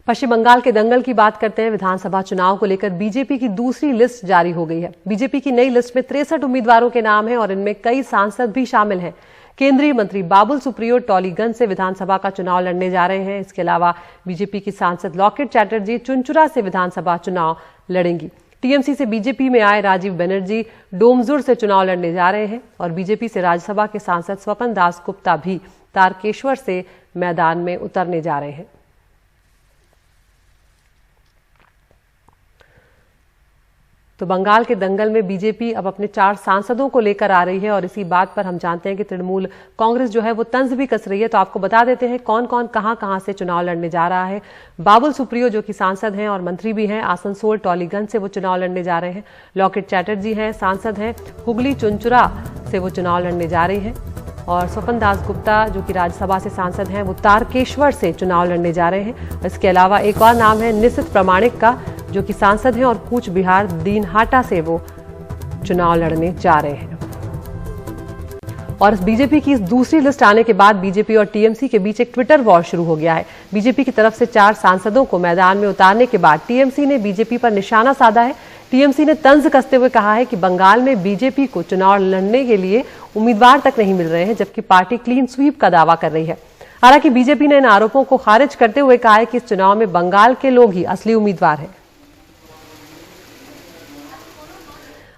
पश्चिम बंगाल के दंगल की बात करते हैं। विधानसभा चुनाव को लेकर बीजेपी की दूसरी लिस्ट जारी हो गई है। बीजेपी की नई लिस्ट में 63 उम्मीदवारों के नाम हैं और इनमें कई सांसद भी शामिल हैं। केंद्रीय मंत्री बाबुल सुप्रियो टॉलीगंज से विधानसभा का चुनाव लड़ने जा रहे हैं। इसके अलावा बीजेपी की सांसद लॉकेट चैटर्जी चुनचुरा से विधानसभा चुनाव लड़ेंगी। टीएमसी से बीजेपी में आए राजीव बनर्जी डोमजुड़ से चुनाव लड़ने जा रहे हैं और बीजेपी से राज्यसभा के सांसद स्वपन दास गुप्ता भी तारकेश्वर से मैदान में उतरने जा रहे हैं। तो बंगाल के दंगल में बीजेपी अब अपने 4 सांसदों को लेकर आ रही है और इसी बात पर हम जानते हैं कि तृणमूल कांग्रेस जो है वो तंज भी कस रही है। तो आपको बता देते हैं कौन कौन कहां से चुनाव लड़ने जा रहा है। बाबुल सुप्रियो जो कि सांसद हैं और मंत्री भी हैं, आसनसोल टॉलीगंज से वो चुनाव लड़ने जा रहे हैं। लॉकेट चैटर्जी हैं, सांसद हैं, हुगली चुनचुरा से वो चुनाव लड़ने जा रही हैं और स्वपन दास गुप्ता जो कि राज्यसभा से सांसद हैं वो तारकेश्वर से चुनाव लड़ने जा रहे हैं। इसके अलावा एक और नाम है निशित प्रामाणिक का जो कि सांसद हैं और कूच बिहार दीनहाटा से वो चुनाव लड़ने जा रहे हैं। और बीजेपी की इस दूसरी लिस्ट आने के बाद बीजेपी और टीएमसी के बीच एक ट्विटर वॉर शुरू हो गया है। बीजेपी की तरफ से 4 सांसदों को मैदान में उतारने के बाद टीएमसी ने बीजेपी पर निशाना साधा है। टीएमसी ने तंज कसते हुए कहा है कि बंगाल में बीजेपी को चुनाव लड़ने के लिए उम्मीदवार तक नहीं मिल रहे हैं, जबकि पार्टी क्लीन स्वीप का दावा कर रही है। हालांकि बीजेपी ने इन आरोपों को खारिज करते हुए कहा है कि इस चुनाव में बंगाल के लोग ही असली उम्मीदवार हैं।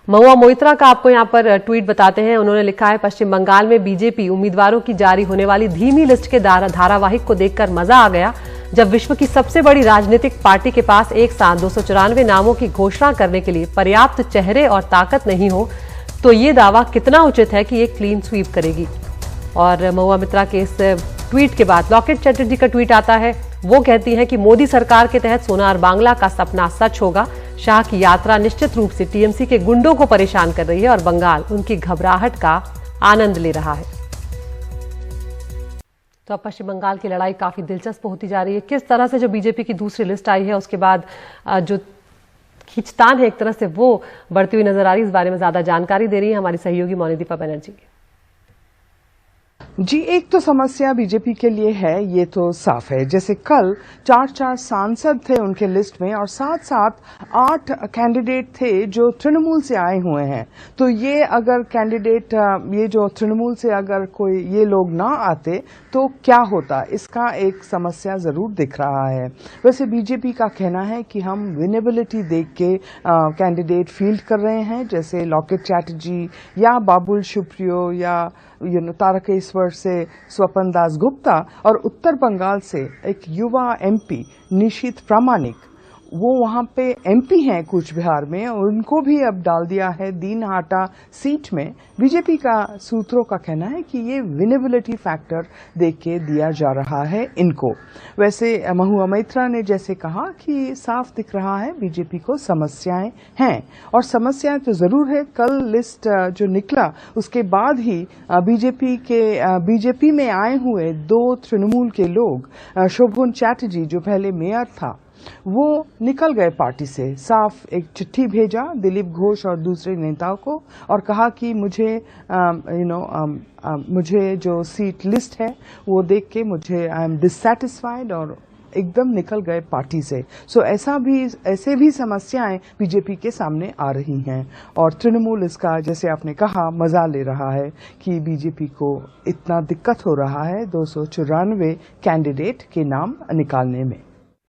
महुआ मोइत्रा का आपको यहां पर ट्वीट बताते हैं। उन्होंने लिखा है, पश्चिम बंगाल में बीजेपी उम्मीदवारों की जारी होने वाली धीमी लिस्ट के धारावाहिक को देखकर मजा आ गया। जब विश्व की सबसे बड़ी राजनीतिक पार्टी के पास एक साथ 294 नामों की घोषणा करने के लिए पर्याप्त चेहरे और ताकत नहीं हो तो ये दावा कितना उचित है कि ये क्लीन स्वीप करेगी। और महुआ मोइत्रा के इस ट्वीट के बाद लॉकेट चैटर्जी का ट्वीट आता है। वो कहती हैं कि मोदी सरकार के तहत सोनार बांग्ला का सपना सच होगा। शाह की यात्रा निश्चित रूप से टीएमसी के गुंडों को परेशान कर रही है और बंगाल उनकी घबराहट का आनंद ले रहा है। तो अब पश्चिम बंगाल की लड़ाई काफी दिलचस्प होती जा रही है। किस तरह से जो बीजेपी की दूसरी लिस्ट आई है उसके बाद जो खींचतान है एक तरह से वो बढ़ती हुई नजर आ रही है। इस बारे में ज्यादा जानकारी दे रही है हमारी सहयोगी मोनिदीपा बनर्जी। जी, एक तो समस्या बीजेपी के लिए है, ये तो साफ है। जैसे कल 4 सांसद थे उनके लिस्ट में और साथ 8 कैंडिडेट थे जो तृणमूल से आए हुए हैं। तो ये अगर कैंडिडेट ये जो तृणमूल से अगर कोई ये लोग ना आते तो क्या होता, इसका एक समस्या जरूर दिख रहा है। वैसे बीजेपी का कहना है कि हम विनेबिलिटी देख के कैंडिडेट फील्ड कर रहे हैं, जैसे लॉकेट चैटर्जी या बाबुल सुप्रियो या तारकेश्वर से स्वपन दास गुप्ता और उत्तर बंगाल से एक युवा एमपी निशित प्रामाणिक, वो वहां पे एमपी हैं कूच बिहार में, उनको भी अब डाल दिया है दीनहाटा सीट में। बीजेपी का सूत्रों का कहना है कि ये विनेबिलिटी फैक्टर देख के दिया जा रहा है इनको। वैसे महुआ मोइत्रा ने जैसे कहा कि साफ दिख रहा है बीजेपी को समस्याएं हैं और समस्याएं तो जरूर है। कल लिस्ट जो निकला उसके बाद ही बीजेपी में आए हुए 2 तृणमूल के लोग, शोभन चैटर्जी जो पहले मेयर था वो निकल गए पार्टी से। साफ एक चिट्ठी भेजा दिलीप घोष और दूसरे नेताओं को और कहा कि मुझे मुझे जो सीट लिस्ट है वो देख के मुझे आई एम डिससैटिस्फाइड और एकदम निकल गए पार्टी से। सो ऐसे भी समस्याएं बीजेपी के सामने आ रही हैं और तृणमूल इसका, जैसे आपने कहा, मजा ले रहा है कि बीजेपी को इतना दिक्कत हो रहा है 294 कैंडिडेट के नाम निकालने में।